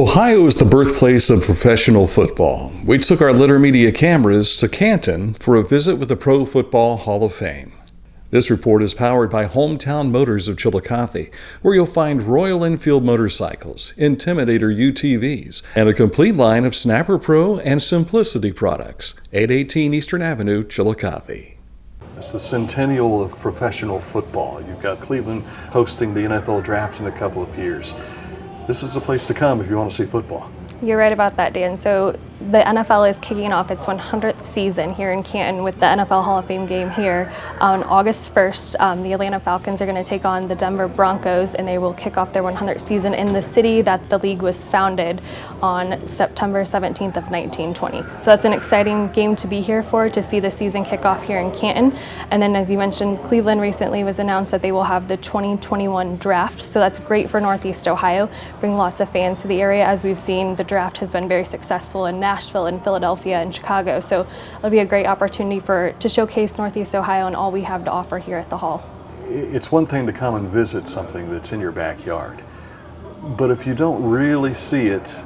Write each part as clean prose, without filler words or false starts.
Ohio is the birthplace of professional football. We took our Litter Media cameras to Canton for a visit with the Pro Football Hall of Fame. This report is powered by Hometown Motors of Chillicothe, where you'll find Royal Enfield motorcycles, Intimidator UTVs, and a complete line of Snapper Pro and Simplicity products. 818 Eastern Avenue, Chillicothe. It's the Centennial of professional football. You've got Cleveland hosting the NFL draft in a couple of years. This is a place to come if you want to see football. You're right about that, Dan. So the NFL is kicking off its 100th season here in Canton with the NFL Hall of Fame game here on August 1st. The Atlanta Falcons are going to take on the Denver Broncos, and they will kick off their 100th season in the city that the league was founded on September 17th of 1920. So that's an exciting game to be here for, to see the season kick off here in Canton. And then, as you mentioned, Cleveland recently was announced that they will have the 2021 draft. So that's great for Northeast Ohio, bring lots of fans to the area. As we've seen, the draft has been very successful in Nashville and Philadelphia and Chicago, so it'll be a great opportunity to showcase Northeast Ohio and all we have to offer here at the Hall. It's one thing to come and visit something that's in your backyard, but if you don't really see it,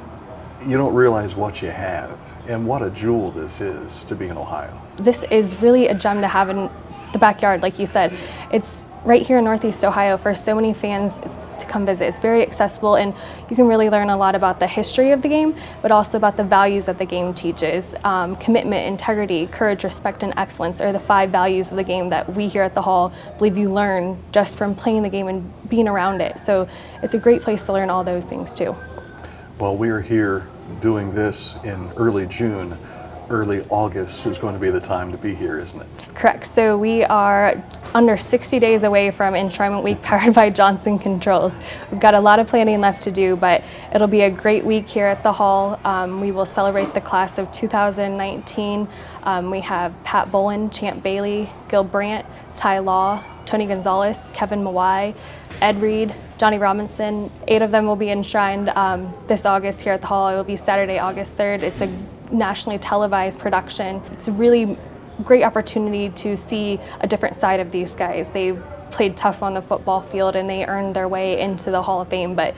you don't realize what you have and what a jewel this is to be in Ohio. This is really a gem to have in the backyard, like you said. It's right here in Northeast Ohio for so many fans to come visit. It's very accessible, and you can really learn a lot about the history of the game, but also about the values that the game teaches. Commitment, integrity, courage, respect, and excellence are the 5 values of the game that we here at the Hall believe you learn just from playing the game and being around it. So it's a great place to learn all those things too. Well, we are here doing this in early June. Early August is going to be the time to be here, isn't it? Correct. So we are under 60 days away from Enshrinement Week powered by Johnson Controls. We've got a lot of planning left to do, but it'll be a great week here at the Hall. We will celebrate the class of 2019. We have Pat Bolin, Champ Bailey, Gil Brandt, Ty Law, Tony Gonzalez, Kevin Mawai, Ed Reed, Johnny Robinson. 8 of them will be enshrined this August here at the Hall. It will be Saturday, August 3rd. It's a nationally televised production. It's a really great opportunity to see a different side of these guys. They've played tough on the football field and they earned their way into the Hall of Fame, but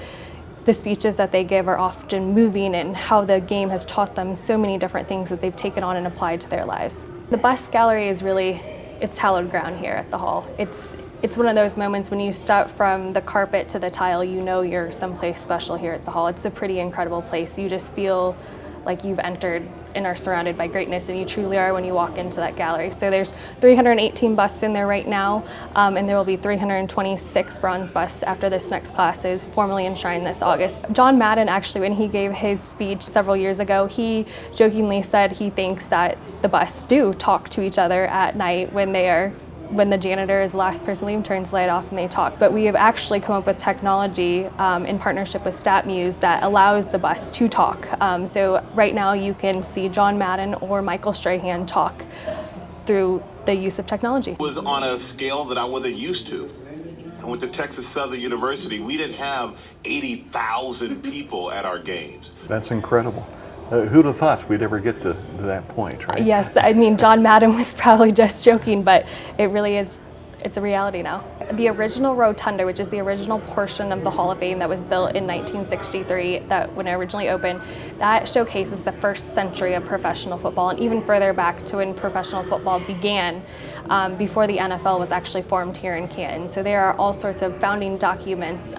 the speeches that they give are often moving, and how the game has taught them so many different things that they've taken on and applied to their lives. The bus gallery is really, it's hallowed ground here at the Hall. It's one of those moments when you step from the carpet to the tile, you know you're someplace special here at the Hall. It's a pretty incredible place. You just feel like you've entered and are surrounded by greatness, and you truly are when you walk into that gallery. So there's 318 busts in there right now, and there will be 326 bronze busts after this next class is formally enshrined this August. John Madden, actually, when he gave his speech several years ago, he jokingly said he thinks that the busts do talk to each other at night when the janitor is the last person leaving, turns the light off, and they talk. But we have actually come up with technology in partnership with StatMuse that allows the bus to talk. So right now you can see John Madden or Michael Strahan talk through the use of technology. It was on a scale that I wasn't used to. I went to Texas Southern University. We didn't have 80,000 people at our games. That's incredible. Who'd have thought we'd ever get to that point, right? Yes, I mean, John Madden was probably just joking, but it really is, it's a reality now. The original rotunda, which is the original portion of the Hall of Fame that was built in 1963, that when it originally opened, that showcases the first century of professional football, and even further back to when professional football began, before the NFL was actually formed here in Canton. So there are all sorts of founding documents,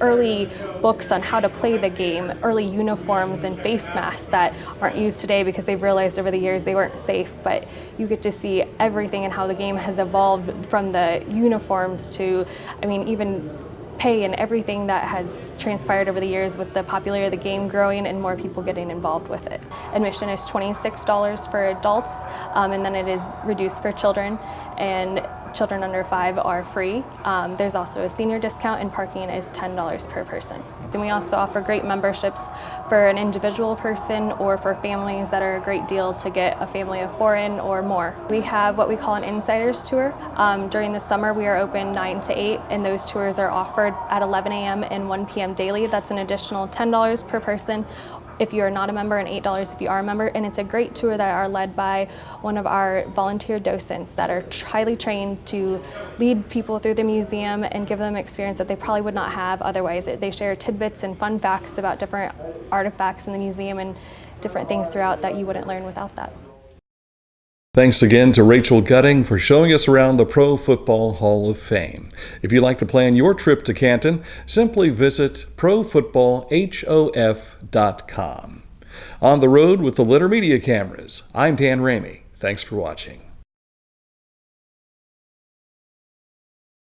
early books on how to play the game, early uniforms and face masks that aren't used today because they've realized over the years they weren't safe, but you get to see everything and how the game has evolved from the uniforms to, I mean, even pay and everything that has transpired over the years with the popularity of the game growing and more people getting involved with it. Admission is $26 for adults, and then it is reduced for children, and children under 5 are free. There's also a senior discount, and parking is $10 per person. Then we also offer great memberships for an individual person or for families that are a great deal to get a family of 4 in or more. We have what we call an insiders tour. During the summer we are open 9 to 8, and those tours are offered at 11 a.m. and 1 p.m. daily. That's an additional $10 per person. if you are not a member and $8 if you are a member. And it's a great tour that are led by one of our volunteer docents that are highly trained to lead people through the museum and give them experience that they probably would not have otherwise. They share tidbits and fun facts about different artifacts in the museum and different things throughout that you wouldn't learn without that. Thanks again to Rachel Gutting for showing us around the Pro Football Hall of Fame. If you'd like to plan your trip to Canton, simply visit profootballhof.com. On the road with the Litter Media cameras, I'm Dan Ramey. Thanks for watching.